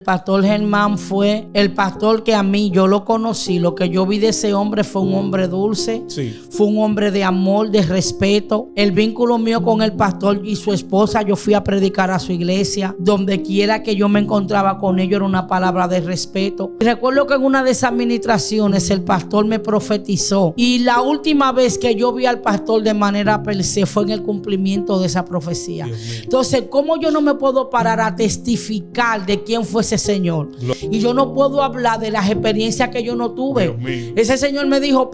Pastor Germán fue el pastor que a mí, yo lo conocí. Lo que yo vi de ese hombre fue un hombre dulce, Sí. fue un hombre de amor, de respeto. El vínculo mío con el pastor y su esposa, yo fui a predicar a su iglesia. Donde quiera que yo me encontraba con ellos era una palabra de respeto. Y recuerdo que en una de esas administraciones el pastor me profetizó. Y la última vez que yo vi al pastor de manera per se fue en el cumplimiento de esa profecía. Entonces, ¿cómo yo no me puedo parar a testificar de quién fue ese señor? Y yo no puedo hablar de las experiencias que yo no tuve. Ese señor me dijo,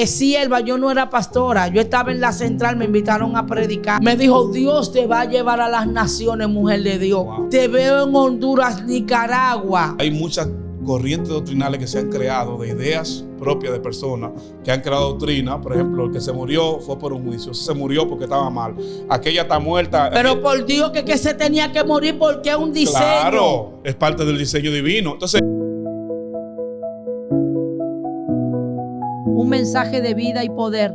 sierva, yo no era pastora, yo estaba en la central, me invitaron a predicar. Me dijo, Dios te va a llevar a las naciones, mujer de Dios. Wow. Te veo en Honduras, Nicaragua. Hay muchas corrientes doctrinales que se han creado de ideas propias de personas que han creado doctrina. Por ejemplo, el que se murió fue por un juicio, se murió porque estaba mal, aquella está muerta. Pero por Dios que se tenía que morir porque es un diseño. Claro, es parte del diseño divino. Entonces, un mensaje de vida y poder.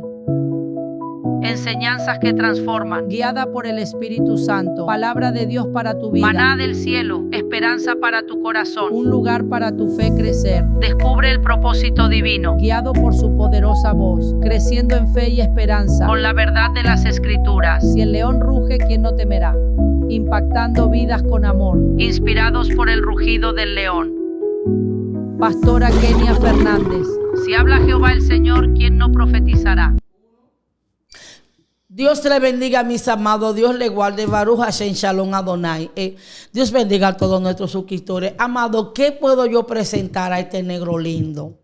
Enseñanzas que transforman. Guiada por el Espíritu Santo. Palabra de Dios para tu vida. Maná del cielo. Esperanza para tu corazón. Un lugar para tu fe crecer. Descubre el propósito divino. Guiado por su poderosa voz. Creciendo en fe y esperanza. Con la verdad de las Escrituras. Si el león ruge, ¿quién no temerá? Impactando vidas con amor. Inspirados por el rugido del león. Pastora Kenia Fernández. Si habla Jehová el Señor, ¿quién no profetizará? Dios te le bendiga, mis amados. Dios le guarde. Baruch Hashem Shalom Adonai. Dios bendiga a todos nuestros suscriptores. Amado, ¿qué puedo yo presentar a este negro lindo?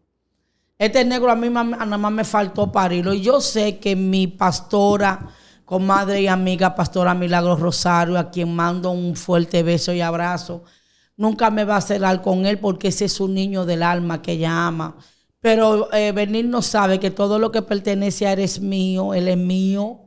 Este negro a mí nada más me faltó parirlo. Y yo sé que mi pastora, comadre y amiga, Pastora Milagros Rosario, a quien mando un fuerte beso y abrazo, nunca me va a celar con él porque ese es un niño del alma que ella ama. Pero Benil no sabe que todo lo que pertenece a él es mío, él es mío.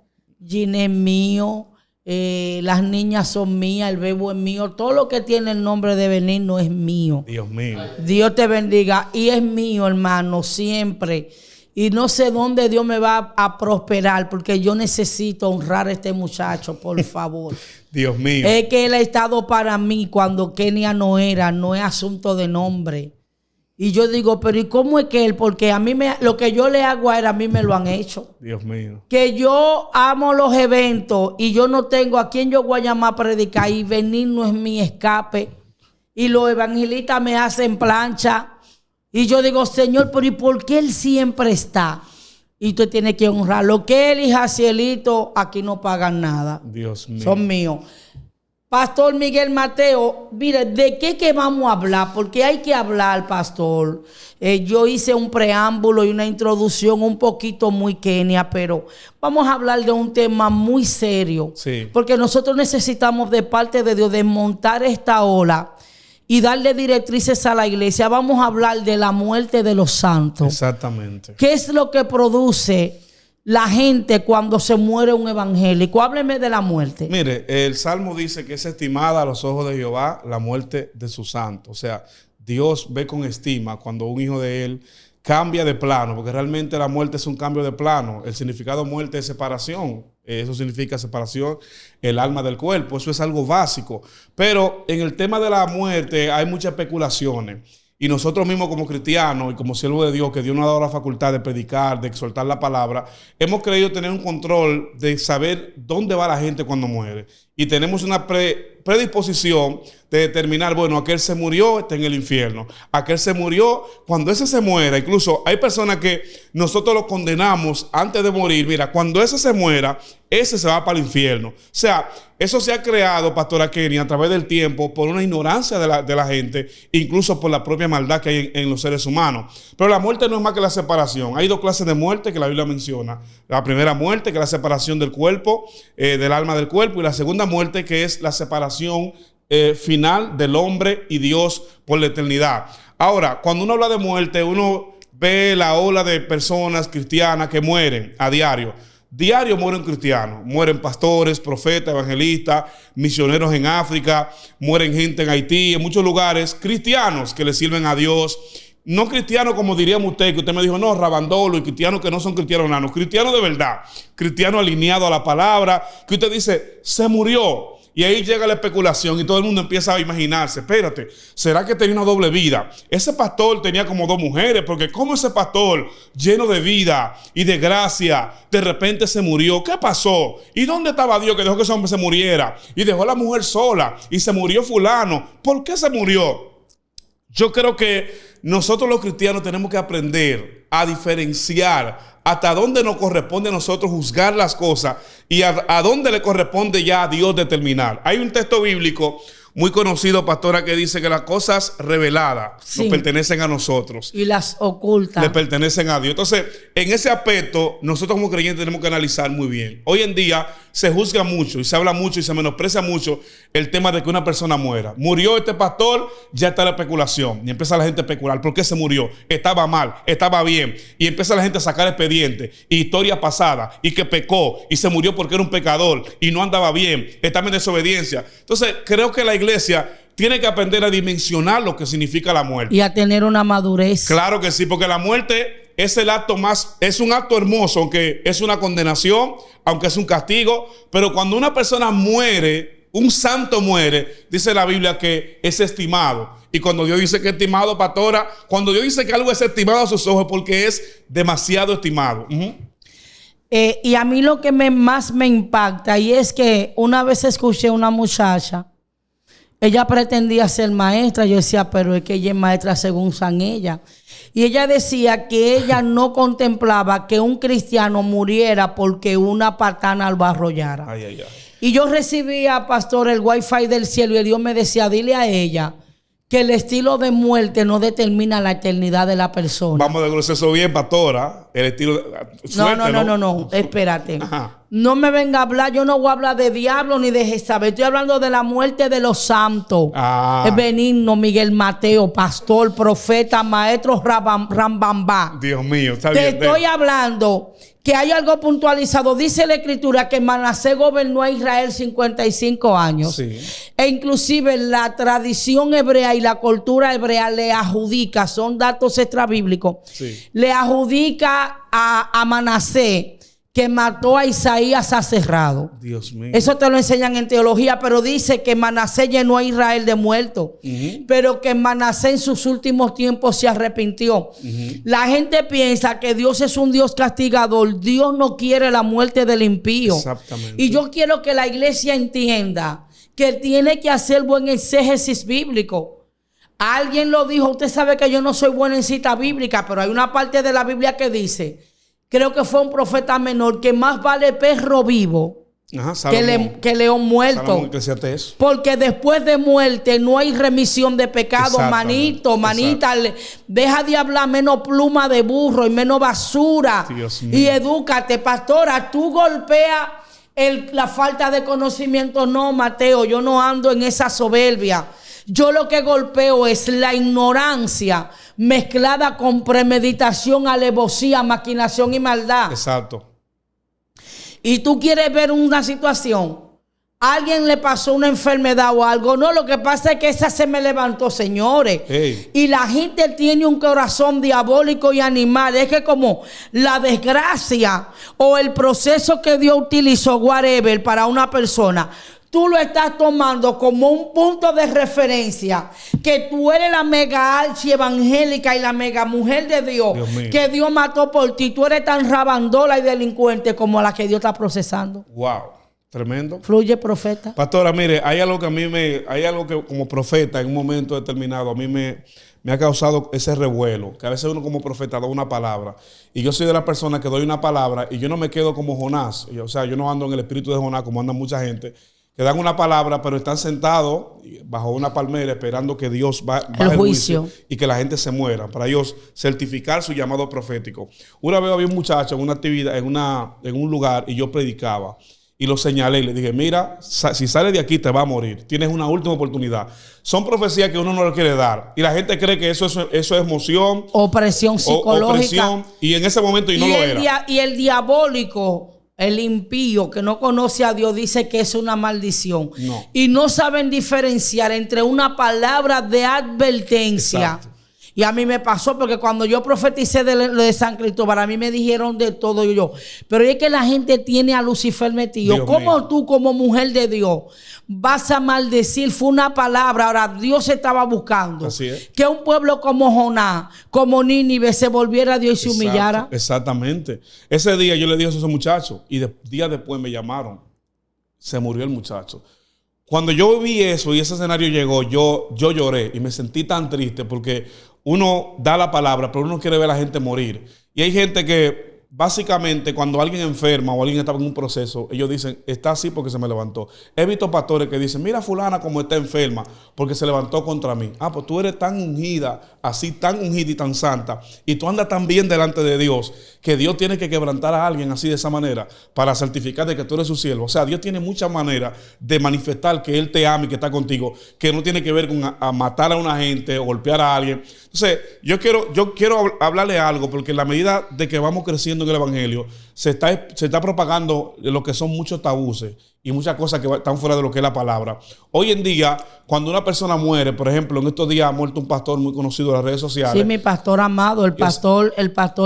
Gine es mío, las niñas son mías, el bebo es mío, todo lo que tiene el nombre de Benil no es mío. Dios mío. Dios te bendiga. Y es mío, hermano, siempre. Y no sé dónde Dios me va a prosperar porque yo necesito honrar a este muchacho, por favor. Dios mío. Es que él ha estado para mí cuando Kenia no era, no es asunto de nombre. Y yo digo, pero ¿y cómo es que él? Porque a mí lo que yo le hago a él, a mí me lo han hecho. Dios mío. Que yo amo los eventos y yo no tengo a quién yo voy a llamar a predicar y venir no es mi escape. Y los evangelistas me hacen plancha. Y yo digo, Señor, pero ¿y por qué él siempre está? Y tú tienes que honrar. Lo que él y Jacielito aquí no pagan nada. Dios mío. Son míos. Pastor Miguel Mateo, mire, ¿de qué vamos a hablar? Porque hay que hablar, pastor. Yo hice un preámbulo y una introducción un poquito muy Kenia, pero vamos a hablar de un tema muy serio. Sí. Porque nosotros necesitamos de parte de Dios desmontar esta ola y darle directrices a la iglesia. Vamos a hablar de la muerte de los santos. Exactamente. ¿Qué es lo que produce la gente cuando se muere un evangélico? Hábleme de la muerte. Mire, el Salmo dice que es estimada a los ojos de Jehová la muerte de sus santos. O sea, Dios ve con estima cuando un hijo de él cambia de plano, porque realmente la muerte es un cambio de plano. El significado de muerte es separación. Eso significa separación, el alma del cuerpo. Eso es algo básico. Pero en el tema de la muerte hay muchas especulaciones. Y nosotros mismos como cristianos y como siervos de Dios, que Dios nos ha dado la facultad de predicar, de exhortar la palabra, hemos creído tener un control de saber dónde va la gente cuando muere. Y tenemos una predisposición de determinar, bueno, aquel se murió, está en el infierno. Aquel se murió, cuando ese se muera, incluso hay personas que nosotros lo condenamos antes de morir. Mira, cuando ese se muera, ese se va para el infierno. O sea, eso se ha creado, Pastora Kenia, a través del tiempo por una ignorancia de la gente, incluso por la propia maldad que hay en los seres humanos. Pero la muerte no es más que la separación. Hay dos clases de muerte que la Biblia menciona. La primera muerte, que es la separación del cuerpo, del alma del cuerpo, y la segunda muerte, que es la separación final del hombre y Dios por la eternidad. Ahora, cuando uno habla de muerte, uno ve la ola de personas cristianas que mueren a diario. Diario mueren cristianos, mueren pastores, profetas, evangelistas, misioneros en África, mueren gente en Haití, en muchos lugares, cristianos que le sirven a Dios. No cristianos como diríamos usted, que usted me dijo, no, rabandolo, y cristianos que no son cristianos nanos, cristianos de verdad, cristianos alineados a la palabra, que usted dice, se murió. Y ahí llega la especulación y todo el mundo empieza a imaginarse, espérate, ¿será que tenía una doble vida? Ese pastor tenía como 2 mujeres, porque ¿cómo ese pastor lleno de vida y de gracia de repente se murió? ¿Qué pasó? ¿Y dónde estaba Dios que dejó que ese hombre se muriera? Y dejó a la mujer sola y se murió fulano. ¿Por qué se murió? Yo creo que nosotros los cristianos tenemos que aprender a diferenciar hasta dónde nos corresponde a nosotros juzgar las cosas y a dónde le corresponde ya a Dios determinar. Hay un texto bíblico muy conocido, pastora, que dice que las cosas reveladas nos pertenecen a nosotros. Y las ocultas le pertenecen a Dios. Entonces, en ese aspecto, nosotros como creyentes tenemos que analizar muy bien. Hoy en día se juzga mucho y se habla mucho y se menosprecia mucho el tema de que una persona muera. Murió este pastor, ya está la especulación. Y empieza la gente a especular. ¿Por qué se murió? Estaba mal, estaba bien. Y empieza la gente a sacar expedientes, historia pasada, y que pecó, y se murió porque era un pecador, y no andaba bien, estaba en desobediencia. Entonces, creo que la iglesia tiene que aprender a dimensionar lo que significa la muerte. y a tener una madurez. Claro que sí, porque la muerte es el acto más, es un acto hermoso, aunque es una condenación, aunque es un castigo, pero cuando una persona muere, un santo muere, dice la Biblia que es estimado. Y cuando Dios dice que es estimado, pastora, cuando Dios dice que algo es estimado a sus ojos, porque es demasiado estimado. Y a mí lo que más me impacta, y es que una vez escuché a una muchacha, ella pretendía ser maestra. Yo decía, pero es que ella es maestra según San ella. Y ella decía que ella no contemplaba que un cristiano muriera porque una patana lo arrollara. Ay, ay, ay. Y yo recibía, pastor, el wifi del cielo, y Dios me decía, dile a ella que el estilo de muerte no determina la eternidad de la persona. Vamos a desglosar eso bien, pastora. El estilo... No, espérate. Ajá. No me venga a hablar, yo no voy a hablar de diablo ni de Jezabel. Estoy hablando de la muerte de los santos. Es Benigno, Miguel Mateo, pastor, profeta, maestro Rambambá. Dios mío, está Te bien. estoy hablando que hay algo puntualizado. Dice la Escritura que Manasés gobernó a Israel 55 años. Sí. E inclusive la tradición hebrea y la cultura hebrea le adjudica, son datos extrabíblicos, le adjudica a Manasés que mató a Isaías aserrado. Dios mío. Eso te lo enseñan en teología, pero dice que Manasés llenó a Israel de muertos, pero que Manasés en sus últimos tiempos se arrepintió. La gente piensa que Dios es un Dios castigador. Dios no quiere la muerte del impío. Exactamente. Y yo quiero que la iglesia entienda que tiene que hacer buen exégesis bíblico. Alguien lo dijo, usted sabe que yo no soy buena en cita bíblica, pero hay una parte de la Biblia que dice, creo que fue un profeta menor, que más vale perro vivo que león muerto. Porque después de muerte no hay remisión de pecado. Manito, manita, deja de hablar menos pluma de burro y menos basura. Y edúcate, pastora. Tú golpeas la falta de conocimiento. No, Mateo, yo no ando en esa soberbia. Yo lo que golpeo es la ignorancia mezclada con premeditación, alevosía, maquinación y maldad. Exacto. Y tú quieres ver una situación, alguien le pasó una enfermedad o algo. No, lo que pasa es que esa se me levantó, señores. Y la gente tiene un corazón diabólico y animal. Es que como la desgracia o el proceso que Dios utilizó, whatever, para una persona, tú lo estás tomando como un punto de referencia, que tú eres la mega archi evangélica y la mega mujer de Dios que Dios mató por ti. Tú eres tan rabandola y delincuente como la que Dios está procesando. Wow, tremendo. Fluye, profeta. Pastora, mire, hay algo que como profeta en un momento determinado a mí me ha causado ese revuelo, que a veces uno como profeta da una palabra, y yo soy de la persona que doy una palabra y yo no me quedo como Jonás. O sea, yo no ando en el espíritu de Jonás como anda mucha gente, que dan una palabra, pero están sentados bajo una palmera esperando que Dios baje el juicio y que la gente se muera, para ellos certificar su llamado profético. Una vez había un muchacho en una actividad, en un lugar, y yo predicaba, y lo señalé y le dije, mira, si sales de aquí te va a morir, tienes una última oportunidad. Son profecías que uno no le quiere dar, y la gente cree que eso es emoción, opresión psicológica, opresión, y en ese momento no lo era. Y el diabólico, el impío que no conoce a Dios, dice que es una maldición. Y no saben diferenciar entre una palabra de advertencia Y a mí me pasó porque cuando yo profeticé de San Cristóbal, a mí me dijeron de todo yo. Pero es que la gente tiene a Lucifer metido. Dios ¿Cómo mío. tú como mujer de Dios vas a maldecir? Fue una palabra. Ahora Dios estaba buscando Así es. que un pueblo como Jonás, como Nínive, se volviera a Dios y se humillara. Exactamente. Ese día yo le dije a esos muchachos y días después me llamaron. Se murió el muchacho. Cuando yo vi eso y ese escenario llegó, yo lloré y me sentí tan triste porque uno da la palabra, pero uno quiere ver a la gente morir. Y hay gente que básicamente cuando alguien enferma o alguien está en un proceso, ellos dicen, está así porque se me levantó. He visto pastores que dicen, mira fulana como está enferma porque se levantó contra mí. Ah, pues tú eres tan ungida, así tan ungida y tan santa, y tú andas tan bien delante de Dios, que Dios tiene que quebrantar a alguien así de esa manera para certificar de que tú eres su siervo. O sea, Dios tiene muchas maneras de manifestar que Él te ama y que está contigo, que no tiene que ver con a matar a una gente o golpear a alguien. Entonces, yo quiero hablarle algo, porque en la medida de que vamos creciendo en el Evangelio, se está propagando lo que son muchos tabúes y muchas cosas que están fuera de lo que es la palabra. Hoy en día, cuando una persona muere, por ejemplo, en estos días ha muerto un pastor muy conocido en las redes sociales. Sí, mi pastor amado, el pastor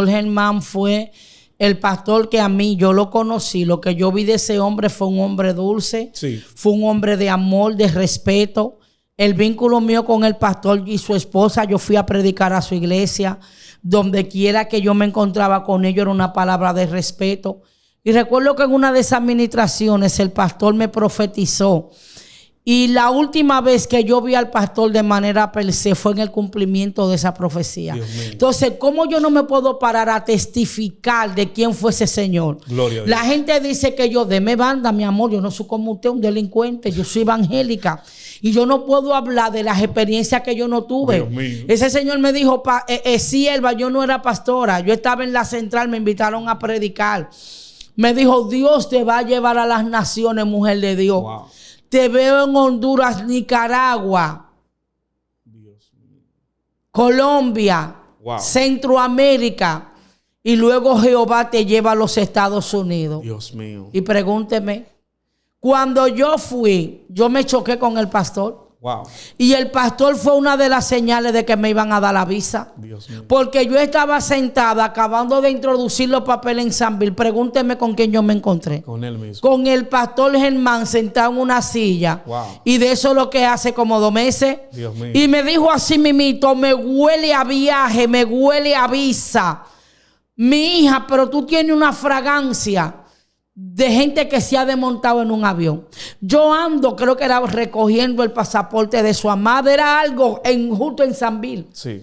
Germán fue el pastor que a mí, yo lo conocí. Lo que yo vi de ese hombre fue un hombre dulce, Sí. fue un hombre de amor, de respeto. El vínculo mío con el pastor y su esposa, yo fui a predicar a su iglesia. Donde quiera que yo me encontraba con ellos era una palabra de respeto. Y recuerdo que en una de esas administraciones el pastor me profetizó. Y la última vez que yo vi al pastor de manera per se fue en el cumplimiento de esa profecía. Entonces, ¿cómo yo no me puedo parar a testificar de quién fue ese señor? Gloria a Dios. La gente dice que yo, deme banda, mi amor, yo no soy como usted, un delincuente, yo soy evangélica. Y yo no puedo hablar de las experiencias que yo no tuve. Dios mío. Ese señor me dijo, sierva, yo no era pastora, yo estaba en la central, me invitaron a predicar. Me dijo, Dios te va a llevar a las naciones, mujer de Dios. Wow. Te veo en Honduras, Nicaragua, Dios mío. Colombia, Wow. Centroamérica. Y luego Jehová te lleva a los Estados Unidos. Dios mío. Y pregúnteme, cuando yo fui, yo me choqué con el pastor. Wow. Y el pastor fue una de las señales de que me iban a dar la visa. Dios mío. Porque yo estaba sentada acabando de introducir los papeles en Sanville. Pregúnteme con quién yo me encontré. Con él mismo. Con el pastor Germán sentado en una silla. Wow. Y de eso lo que hace como 2 meses. Dios mío. Y me dijo así mimito, me huele a viaje, me huele a visa. Mi hija, pero tú tienes una fragancia de gente que se ha desmontado en un avión. Yo ando, creo que era recogiendo el pasaporte de su amada, era algo justo en Sanville. Sí.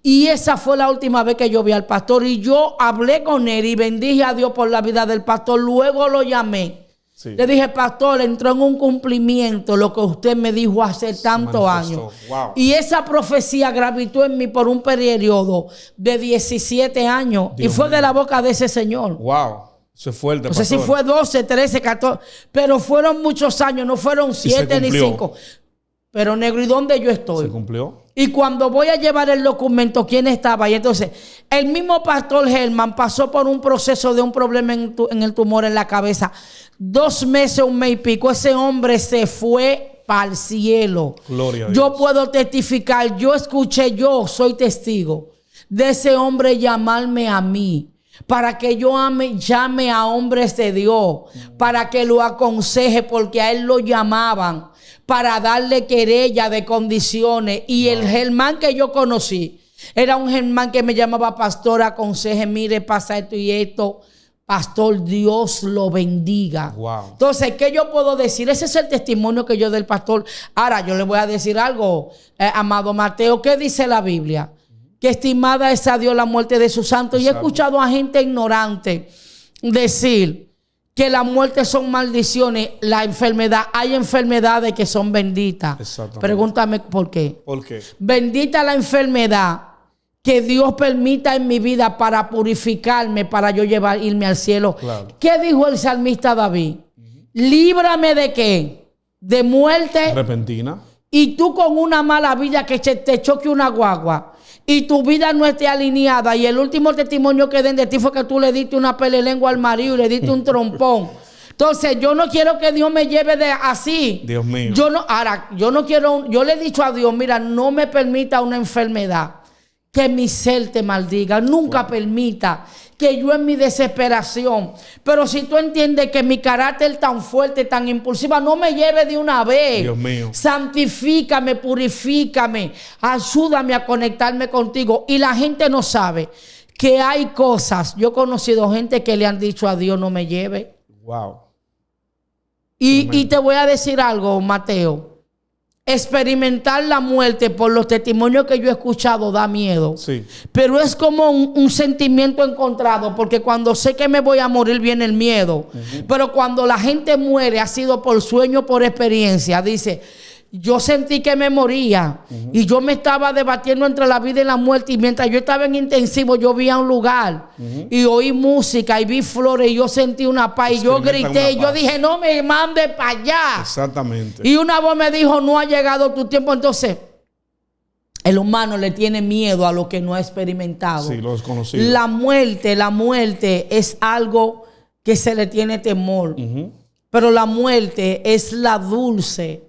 Y esa fue la última vez que yo vi al pastor. Y yo hablé con él y bendije a Dios por la vida del pastor. Luego lo llamé. Sí. Le dije, pastor, entró en un cumplimiento lo que usted me dijo hace tantos años. Wow. Y esa profecía gravitó en mí por un periodo de 17 años. Dios y fue mío. de la boca de ese señor. Wow. Eso es fuerte. No sé si pastor. fue 12, 13, 14, pero fueron muchos años, no fueron 7 ni cumplió. 5. Pero negro, ¿y dónde yo estoy? Se cumplió. Y cuando voy a llevar el documento, ¿quién estaba ahí? Entonces, el mismo pastor Germán pasó por un proceso de un problema en el tumor en la cabeza. 2 meses, 1 mes y pico. Ese hombre se fue para el cielo. Gloria a Dios. Yo puedo testificar, yo escuché, yo soy testigo de ese hombre llamarme a mí. Para que yo llame a hombres de Dios, para que lo aconseje, porque a él lo llamaban para darle querella de condiciones. Y el Germán que yo conocí era un Germán que me llamaba pastor, aconseje, mire, pasa esto y esto. Pastor, Dios lo bendiga. Wow. Entonces, ¿qué yo puedo decir? Ese es el testimonio que yo del pastor. Ahora, yo le voy a decir algo, amado Mateo, ¿qué dice la Biblia? Que estimada es a Dios la muerte de sus santos. Y he escuchado a gente ignorante decir que la muerte son maldiciones, la enfermedad. Hay enfermedades que son benditas. Exactamente. Pregúntame por qué. ¿Por qué? Bendita la enfermedad que Dios permita en mi vida para purificarme, para yo irme al cielo. Claro. ¿Qué dijo el salmista David? Líbrame de qué? De muerte. Repentina. Y tú con una mala vida que te choque una guagua y tu vida no esté alineada y el último testimonio que den de ti fue que tú le diste una pelelengua al marido y le diste un trompón. Entonces yo no quiero que Dios me lleve de así. Dios mío. Yo no quiero, yo le he dicho a Dios, mira, no me permita una enfermedad que mi ser te maldiga. Nunca permita que yo en mi desesperación, pero si tú entiendes que mi carácter tan fuerte, tan impulsiva, no me lleve de una vez. Dios mío. Santifícame, purifícame, ayúdame a conectarme contigo. Y la gente no sabe que hay cosas. Yo he conocido gente que le han dicho a Dios, no me lleve. Wow. Y te voy a decir algo, Mateo. Experimentar la muerte por los testimonios que yo he escuchado da miedo. Sí. Pero es como un sentimiento encontrado, porque cuando sé que me voy a morir viene el miedo. Pero cuando la gente muere ha sido por sueño, por experiencia. Dice, yo sentí que me moría y yo me estaba debatiendo entre la vida y la muerte, y mientras yo estaba en intensivo yo vi a un lugar y oí música y vi flores y yo sentí una paz y yo grité y yo dije, no me mande para allá. Exactamente. Y una voz me dijo, no ha llegado tu tiempo. Entonces el humano le tiene miedo a lo que no ha experimentado. Sí, lo desconocido. La muerte es algo que se le tiene temor. Pero la muerte es la dulce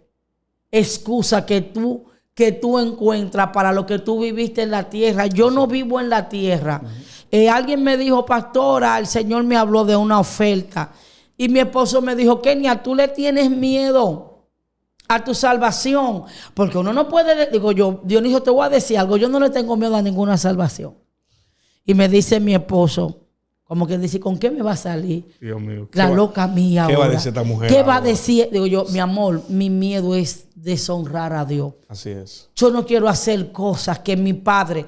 excusa que tú encuentras para lo que tú viviste en la tierra. Yo no vivo en la tierra. Alguien me dijo, pastora, el Señor me habló de una oferta. Y mi esposo me dijo, Kenia, tú le tienes miedo a tu salvación. Porque uno no puede, digo yo, Dionisio, te voy a decir algo, yo no le tengo miedo a ninguna salvación. Y me dice mi esposo, como que dice, ¿con qué me va a salir? Dios mío. La loca mía. ¿Qué ahora va a decir esta mujer? ¿Qué va a decir? Digo yo, mi amor, mi miedo es deshonrar a Dios. Así es. Yo no quiero hacer cosas que mi padre.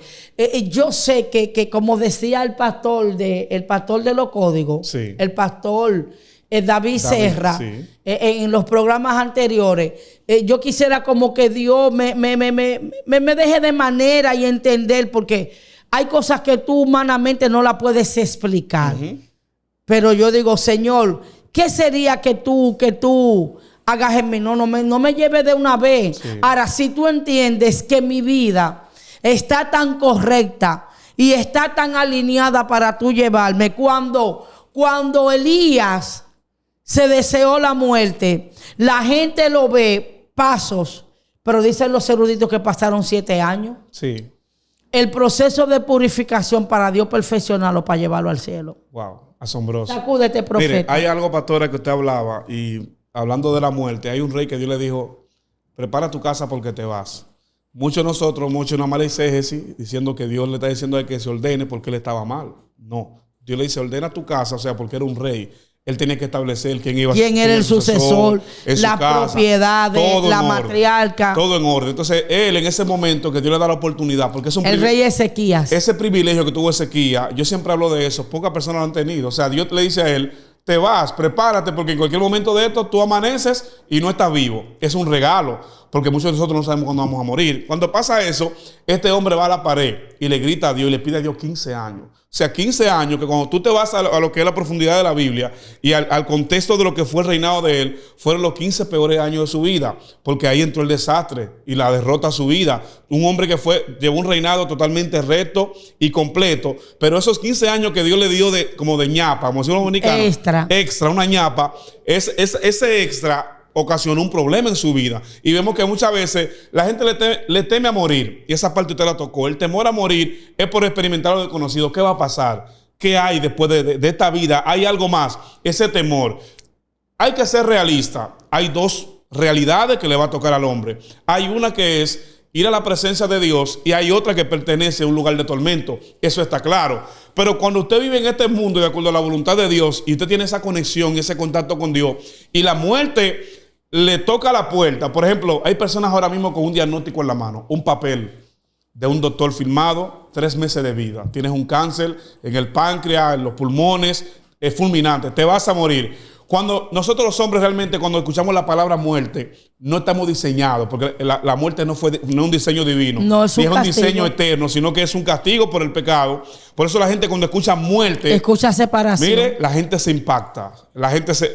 Yo sé que como decía el pastor de los códigos, sí, el pastor David Serra, sí, en los programas anteriores, yo quisiera como que Dios me deje de manera y entender, porque hay cosas que tú humanamente no las puedes explicar. Pero yo digo, Señor, ¿qué sería que tú hagas en mí? No me lleves de una vez. Sí. Ahora, si tú entiendes que mi vida está tan correcta y está tan alineada para tú llevarme, cuando Elías se deseó la muerte, la gente lo ve pasos, pero dicen los eruditos que pasaron 7 años. Sí. El proceso de purificación para Dios perfeccionarlo, para llevarlo al cielo. Wow, asombroso. Sacúdete, profeta. Mire, hay algo, pastora, que usted hablaba, y hablando de la muerte, hay un rey que Dios le dijo, prepara tu casa porque te vas. Muchos de nosotros, una mala exégesis, diciendo que Dios le está diciendo a que se ordene porque él estaba mal. No, Dios le dice, ordena tu casa, o sea, porque era un rey. Él tenía que establecer quién iba a ser el sucesor, las propiedades, la matriarca. Todo en orden. Entonces, él en ese momento que Dios le da la oportunidad, porque es un el rey Ezequías. Ese privilegio que tuvo Ezequías, yo siempre hablo de eso, pocas personas lo han tenido. O sea, Dios le dice a él, te vas, prepárate, porque en cualquier momento de esto tú amaneces y no estás vivo. Es un regalo, porque muchos de nosotros no sabemos cuándo vamos a morir. Cuando pasa eso, este hombre va a la pared y le grita a Dios y le pide a Dios 15 años. O sea, 15 años que cuando tú te vas a lo que es la profundidad de la Biblia y al contexto de lo que fue el reinado de él, fueron los 15 peores años de su vida, porque ahí entró el desastre y la derrota a su vida. Un hombre que llevó un reinado totalmente recto y completo, pero esos 15 años que Dios le dio como de ñapa, como decimos los dominicanos, extra, una ñapa, ese extra ocasionó un problema en su vida. Y vemos que muchas veces la gente le teme a morir. Y esa parte usted la tocó. El temor a morir es por experimentar lo desconocido. ¿Qué va a pasar? ¿Qué hay después de esta vida? ¿Hay algo más? Ese temor. Hay que ser realista. Hay 2 realidades que le va a tocar al hombre. Hay una que es ir a la presencia de Dios y hay otra que pertenece a un lugar de tormento. Eso está claro. Pero cuando usted vive en este mundo de acuerdo a la voluntad de Dios y usted tiene esa conexión, ese contacto con Dios y la muerte le toca la puerta. Por ejemplo, hay personas ahora mismo con un diagnóstico en la mano, un papel de un doctor firmado, 3 meses de vida. Tienes un cáncer en el páncreas, en los pulmones, es fulminante, te vas a morir. Cuando nosotros los hombres realmente, cuando escuchamos la palabra muerte, no estamos diseñados, porque la muerte no es un diseño divino, no es un diseño eterno, sino que es un castigo por el pecado. Por eso la gente cuando escucha muerte, escucha separación. Mire, la gente se impacta.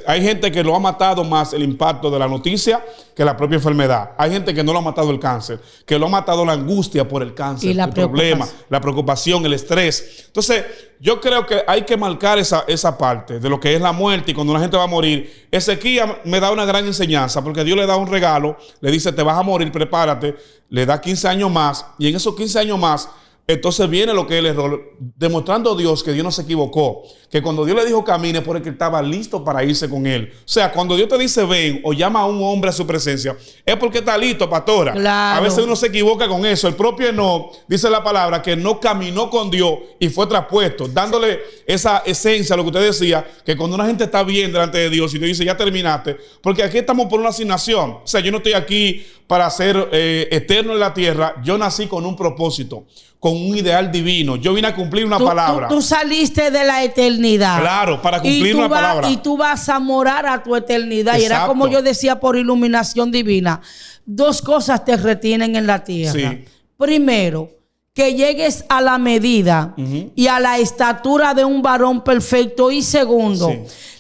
Hay gente que lo ha matado más el impacto de la noticia que la propia enfermedad. Hay gente que no lo ha matado el cáncer, que lo ha matado la angustia por el cáncer, el problema, la preocupación, el estrés. Entonces, yo creo que hay que marcar esa parte de lo que es la muerte y cuando la gente va a morir. Ezequías me da una gran enseñanza porque Dios le da un regalo, le dice, te vas a morir, prepárate, le da 15 años más y en esos 15 años más Entonces viene lo que es el error, demostrando a Dios que Dios no se equivocó, que cuando Dios le dijo camine, porque él estaba listo para irse con él. O sea, cuando Dios te dice ven o llama a un hombre a su presencia, es porque está listo, pastora. Claro. A veces uno se equivoca con eso. El propio Enoc dice la palabra que no caminó con Dios y fue traspuesto, dándole esa esencia a lo que usted decía, que cuando una gente está bien delante de Dios y te dice ya terminaste, porque aquí estamos por una asignación. O sea, yo no estoy aquí para ser eterno en la tierra. Yo nací con un propósito, con un ideal divino. Yo vine a cumplir una palabra. Tú saliste de la eternidad. Claro, para cumplir una palabra. Y tú vas a morar a tu eternidad. Exacto. Y era como yo decía por iluminación divina. Dos cosas te retienen en la tierra. Sí. Primero, que llegues a la medida y a la estatura de un varón perfecto. Y segundo,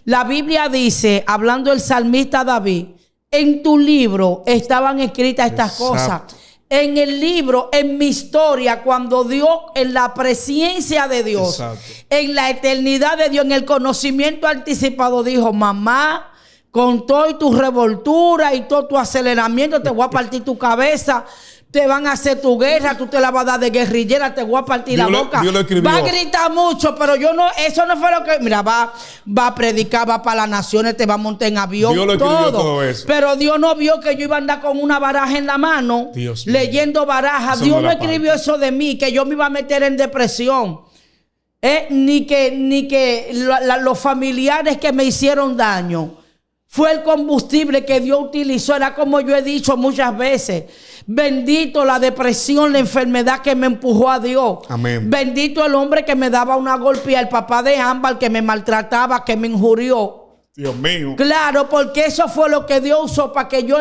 la Biblia dice, hablando el salmista David, en tu libro estaban escritas estas cosas. En el libro, en mi historia, cuando Dios, en la presencia de Dios, en la eternidad de Dios, en el conocimiento anticipado, dijo, mamá, con todo y tu revoltura y todo tu aceleramiento, te voy a partir tu cabeza. Te van a hacer tu guerra, tú te la vas a dar de guerrillera, te voy a partir la boca. Va a gritar mucho, pero yo no, eso no fue lo que. Mira, va a predicar, va para las naciones, te va a montar en avión, Dios lo escribió todo eso. Pero Dios no vio que yo iba a andar con una baraja en la mano, leyendo barajas. Dios no escribió eso de mí, que yo me iba a meter en depresión. Ni que los familiares que me hicieron daño. Fue el combustible que Dios utilizó. Era como yo he dicho muchas veces. Bendito la depresión, la enfermedad que me empujó a Dios. Amén. Bendito el hombre que me daba una golpea, el papá de Ámbar que me maltrataba, que me injurió. Dios mío. Claro, porque eso fue lo que Dios usó para que yo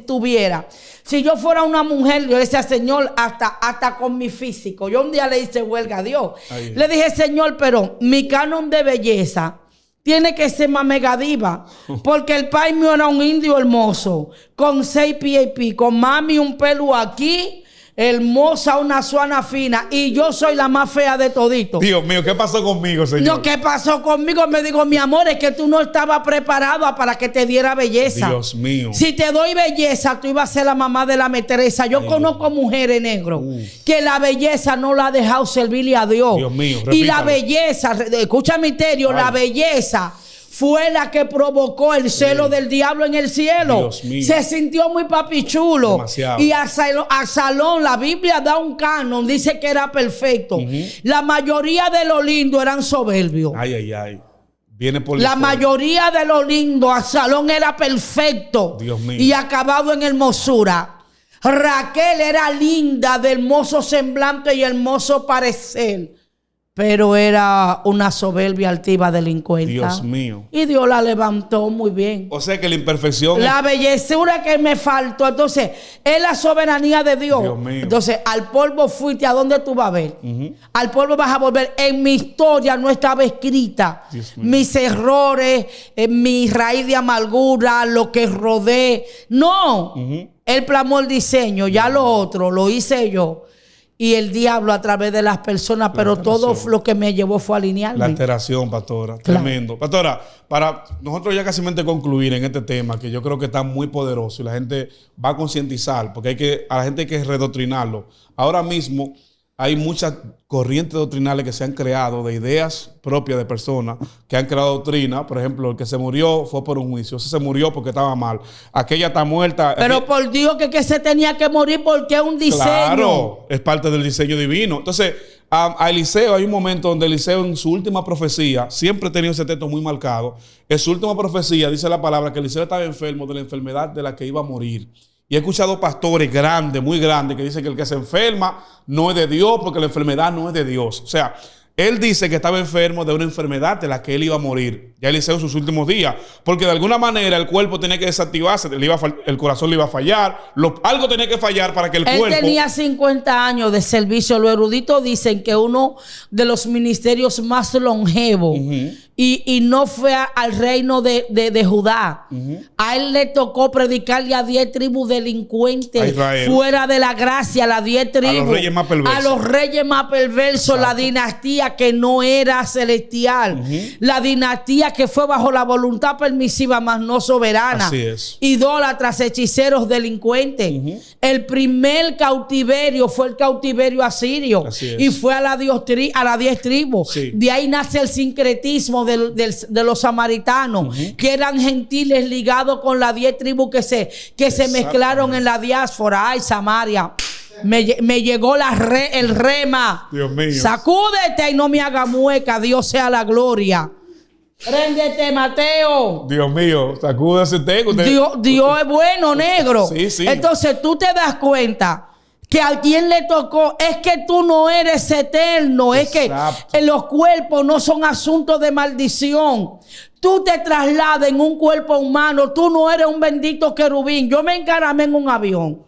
tuviera. Si yo fuera una mujer, yo le decía, Señor, hasta con mi físico. Yo un día le hice huelga a Dios. Ahí. Le dije, Señor, pero mi canon de belleza tiene que ser más megadiva, porque el pai mío era un indio hermoso, con 6 pies y pico, mami un pelo aquí, hermosa, una suana fina, y yo soy la más fea de todito. Dios mío, ¿qué pasó conmigo, Señor? No, ¿qué pasó conmigo? Me digo, mi amor, es que tú no estabas preparado para que te diera belleza. Dios mío. Si te doy belleza, tú ibas a ser la mamá de la meteresa. Yo conozco mujeres negros que la belleza no la ha dejado servirle a Dios. Dios mío, repítalo. Y la belleza, escucha misterio, la belleza fue la que provocó el celo del diablo en el cielo. Dios mío. Se sintió muy papichulo. Demasiado. Y a Salón, la Biblia da un canon, dice que era perfecto. La mayoría de los lindos eran soberbios. Ay, ay, ay. Viene por la mayoría de los lindos, Absalón era perfecto. Dios mío. Y acabado en hermosura. Raquel era linda, de hermoso semblante y hermoso parecer, pero era una soberbia altiva delincuente. Dios mío. Y Dios la levantó muy bien. O sea que la imperfección, la bellezura que me faltó, entonces es la soberanía de Dios. Dios mío. Entonces al polvo fuiste, ¿a dónde tú vas a ver? Al polvo vas a volver. En mi historia no estaba escrita mis errores, mi raíz de amargura, lo que rodé. No. Él plasmó el diseño, ya lo otro lo hice yo. Y el diablo a través de las personas, pero todo lo que me llevó fue a alinearme. La alteración, pastora. Claro. Tremendo. Pastora, para nosotros ya casi concluir en este tema, que yo creo que está muy poderoso y la gente va a concientizar, porque a la gente hay que redoctrinarlo. Ahora mismo hay muchas corrientes doctrinales que se han creado de ideas propias de personas que han creado doctrina. Por ejemplo, el que se murió fue por un juicio. Ese se murió porque estaba mal. Aquella está muerta. Pero por Dios que se tenía que morir porque es un diseño. Claro, es parte del diseño divino. Entonces, a Eliseo hay un momento donde Eliseo en su última profecía, siempre ha tenido ese texto muy marcado. En su última profecía dice la palabra que Eliseo estaba enfermo de la enfermedad de la que iba a morir. Y he escuchado pastores grandes, muy grandes, que dicen que el que se enferma no es de Dios porque la enfermedad no es de Dios. O sea, él dice que estaba enfermo de una enfermedad de la que él iba a morir. Ya Eliseo en sus últimos días. Porque de alguna manera el cuerpo tenía que desactivarse, el corazón le iba a fallar. Algo tenía que fallar para que el cuerpo... Él tenía 50 años de servicio. Los eruditos dicen que uno de los ministerios más longevos y no fue al reino de Judá. A él le tocó predicarle a 10 tribus delincuentes fuera de la gracia, las 10 tribus. A los reyes más perversos. A los reyes más perversos, la dinastía que no era celestial. La dinastía que fue bajo la voluntad permisiva, más no soberana. Así es. Idólatras, hechiceros, delincuentes. El primer cautiverio fue el cautiverio asirio. Y fue a las 10 tribus. Sí. De ahí nace el sincretismo de los samaritanos, que eran gentiles ligados con las 10 tribus que se mezclaron en la diáspora. Ay, Samaria. Me llegó el rema. Dios mío. Sacúdete y no me haga mueca. Dios sea la gloria. Préndete, Mateo. Dios mío, sacúdese usted. Dios es bueno, negro. Sí, sí. Entonces tú te das cuenta que a quien le tocó es que tú no eres eterno. Exacto. Es que los cuerpos no son asuntos de maldición. Tú te trasladas en un cuerpo humano. Tú no eres un bendito querubín. Yo me encaramé en un avión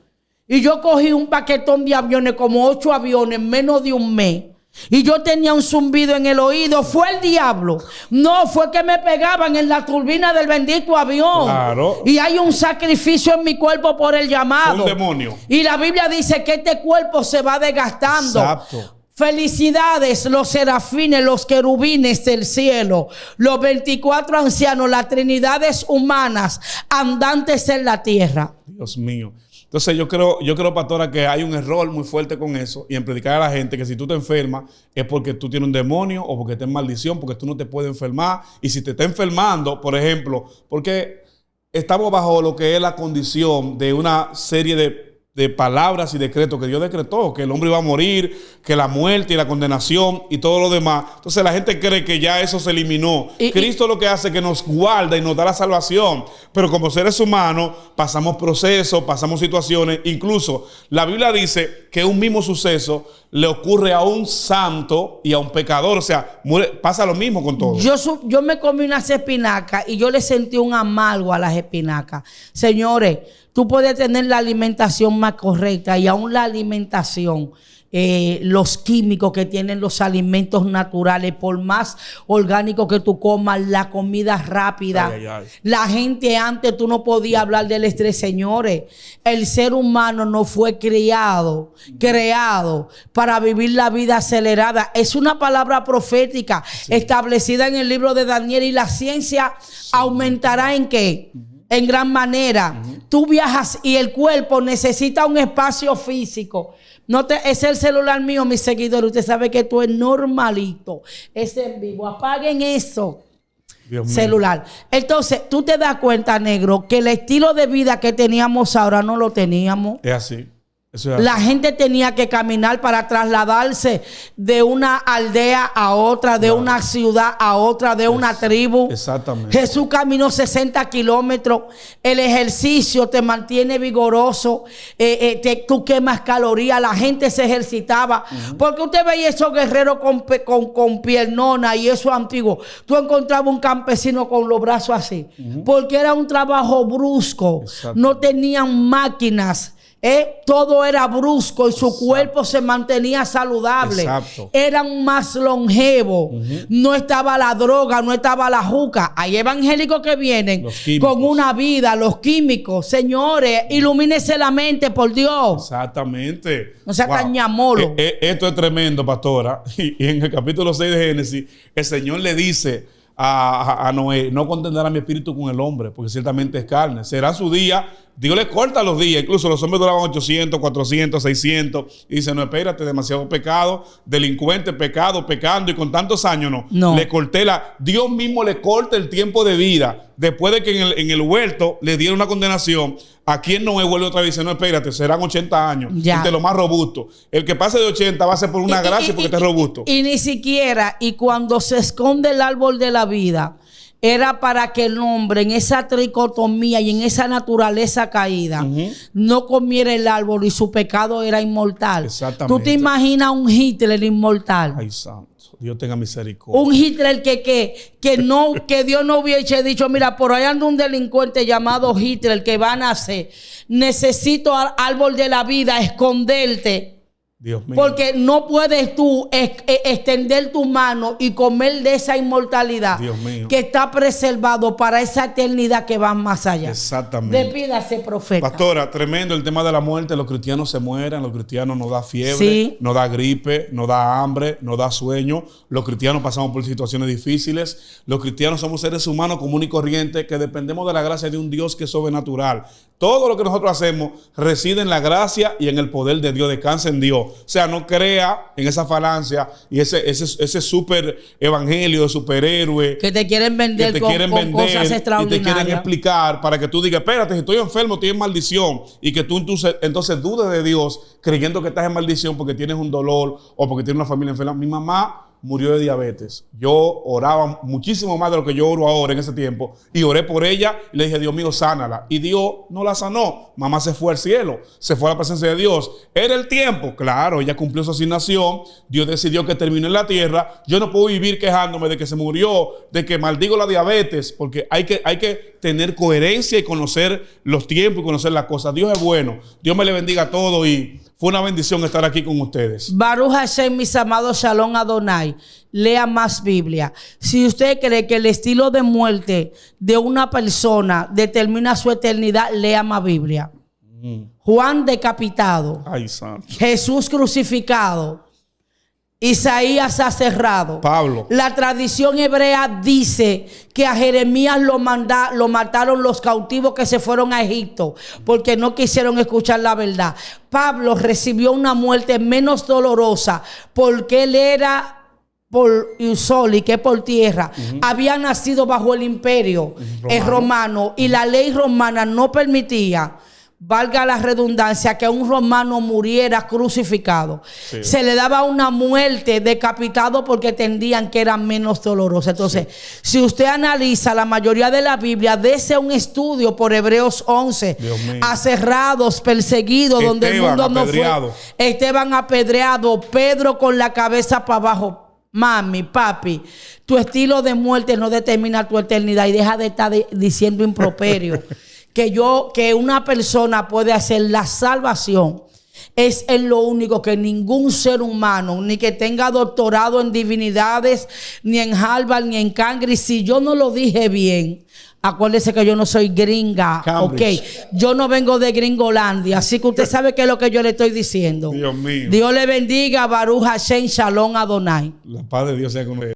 y yo cogí un paquetón de aviones, como 8 aviones en menos de un mes. Y yo tenía un zumbido en el oído. Fue el diablo. No, fue que me pegaban en la turbina del bendito avión. Claro. Y hay un sacrificio en mi cuerpo por el llamado. Un demonio. Y la Biblia dice que este cuerpo se va desgastando. Exacto. Felicidades, los serafines, los querubines del cielo, los 24 ancianos, las trinidades humanas andantes en la tierra. Dios mío. Entonces yo creo, pastora, que hay un error muy fuerte con eso y en predicar a la gente que si tú te enfermas es porque tú tienes un demonio o porque estás en maldición, porque tú no te puedes enfermar. Y si te está enfermando, por ejemplo, porque estamos bajo lo que es la condición de una serie de palabras y decretos que Dios decretó, que el hombre iba a morir, que la muerte y la condenación y todo lo demás. Entonces la gente cree que ya eso se eliminó. Cristo lo que hace es que nos guarda y nos da la salvación. Pero como seres humanos pasamos procesos, pasamos situaciones. Incluso la Biblia dice que un mismo suceso le ocurre a un santo y a un pecador. O sea, pasa lo mismo con todo. Yo me comí unas espinacas y yo le sentí un amargo a las espinacas. Señores, tú puedes tener la alimentación más correcta y aún la alimentación, los químicos que tienen los alimentos naturales, por más orgánico que tú comas, la comida rápida. La gente antes, tú no podías hablar del estrés, señores. El ser humano no fue creado para vivir la vida acelerada. Es una palabra profética establecida en el libro de Daniel, y la ciencia aumentará ¿en qué? En gran manera. Tú viajas y el cuerpo necesita un espacio físico. Es el celular mío, mis seguidores. Usted sabe que esto es normalito. Es en vivo. Apaguen eso. Dios celular. Mío. Entonces, tú te das cuenta, negro, que el estilo de vida que teníamos ahora no lo teníamos. Es así. La gente tenía que caminar para trasladarse de una aldea a otra, de una ciudad a otra, de una tribu. Exactamente. Jesús caminó 60 kilómetros. El ejercicio te mantiene vigoroso. Tú quemas calorías. La gente se ejercitaba. Porque usted veía esos guerreros con piernona y eso antiguo. Tú encontrabas un campesino con los brazos así. Porque era un trabajo brusco. No tenían máquinas. Todo era brusco y su cuerpo se mantenía saludable. Exacto. Eran más longevos. No estaba la droga, no estaba la juca. Hay evangélicos que vienen con una vida, los químicos. Señores, ilumínese la mente, por Dios. Exactamente. No sea tan ñamolo. Esto es tremendo, pastora. Y en el capítulo 6 de Génesis, el Señor le dice a Noé: no contenderá mi espíritu con el hombre, porque ciertamente es carne. Será su día. Dios le corta los días. Incluso los hombres duraban 800, 400, 600. Y dice: no, espérate, demasiado pecado, delincuente, pecando. Y con tantos años no. Le corté Dios mismo le corta el tiempo de vida. Después de que en el huerto le dieron una condenación, aquí en Noé vuelve otra vez y dice: no, espérate, serán 80 años. De lo más robusto. El que pase de 80 va a ser por una gracia porque está robusto. Y ni siquiera, y cuando se esconde el árbol de la vida, era para que el hombre en esa tricotomía y en esa naturaleza caída no comiera el árbol y su pecado era inmortal. Exactamente. ¿Tú te imaginas un Hitler inmortal? Ay, santo. Dios tenga misericordia. Un Hitler que Dios no hubiese dicho: mira, por ahí anda un delincuente llamado Hitler que va a nacer. Necesito árbol de la vida, esconderte. Dios mío. Porque no puedes tú extender tu mano y comer de esa inmortalidad Dios mío. que está preservado para esa eternidad que va más allá. Exactamente. Despídase, profeta. Pastora, tremendo el tema de la muerte. Los cristianos se mueren, los cristianos nos da fiebre, Sí. nos da gripe, nos da hambre, nos da sueño. Los cristianos pasamos por situaciones difíciles. Los cristianos somos seres humanos comunes y corrientes que dependemos de la gracia de un Dios que es sobrenatural. Todo lo que nosotros hacemos reside en la gracia y en el poder de Dios, descansa en Dios. O sea, no crea en esa falancia y ese super evangelio de superhéroe Que te quieren vender, que te con, quieren con vender cosas y te extraordinarias. quieren explicar para que tú digas, espérate, si estoy enfermo, estoy en maldición, y que tú entonces dudes de Dios creyendo que estás en maldición porque tienes un dolor o porque tienes una familia enferma. Mi mamá murió de diabetes. Yo oraba muchísimo más de lo que yo oro ahora en ese tiempo, y oré por ella y le dije, Dios mío, sánala. Y Dios no la sanó. Mamá se fue al cielo, se fue a la presencia de Dios. Era el tiempo, claro, ella cumplió su asignación. Dios decidió que terminó en la tierra. Yo no puedo vivir quejándome de que se murió, de que maldigo la diabetes, porque hay que tener coherencia y conocer los tiempos y conocer las cosas. Dios es bueno. Dios me le bendiga a todos y fue una bendición estar aquí con ustedes. Baruch Hashem, mis amados, Shalom Adonai. Lea más Biblia. Si usted cree que el estilo de muerte de una persona determina su eternidad, lea más Biblia. Juan decapitado. Ay, santo. Jesús crucificado. Isaías aserrado. Pablo. La tradición hebrea dice que a Jeremías lo mataron los cautivos que se fueron a Egipto porque no quisieron escuchar la verdad. Pablo recibió una muerte menos dolorosa porque él era por Usoli, que por tierra, había nacido bajo el imperio romano, y la ley romana no permitía, valga la redundancia, que un romano muriera crucificado. Sí. Se le daba una muerte decapitado porque entendían que era menos dolorosa. Entonces, si usted analiza la mayoría de la Biblia, dése un estudio por Hebreos 11, aserrados, perseguidos, donde el mundo no fue. Esteban apedreado, Pedro con la cabeza para abajo. Mami, papi, tu estilo de muerte no determina tu eternidad, y deja de estar diciendo improperio. que una persona puede hacer. La salvación es en lo único que ningún ser humano, ni que tenga doctorado en divinidades, ni en Harvard, ni en Cambridge. Si yo no lo dije bien, acuérdese que yo no soy gringa, Cambridge. Ok. Yo no vengo de Gringolandia, así que usted sabe qué es lo que yo le estoy diciendo. Dios mío. Dios le bendiga. Baruch Hashem, Shalom Adonai. La paz de Dios sea con usted.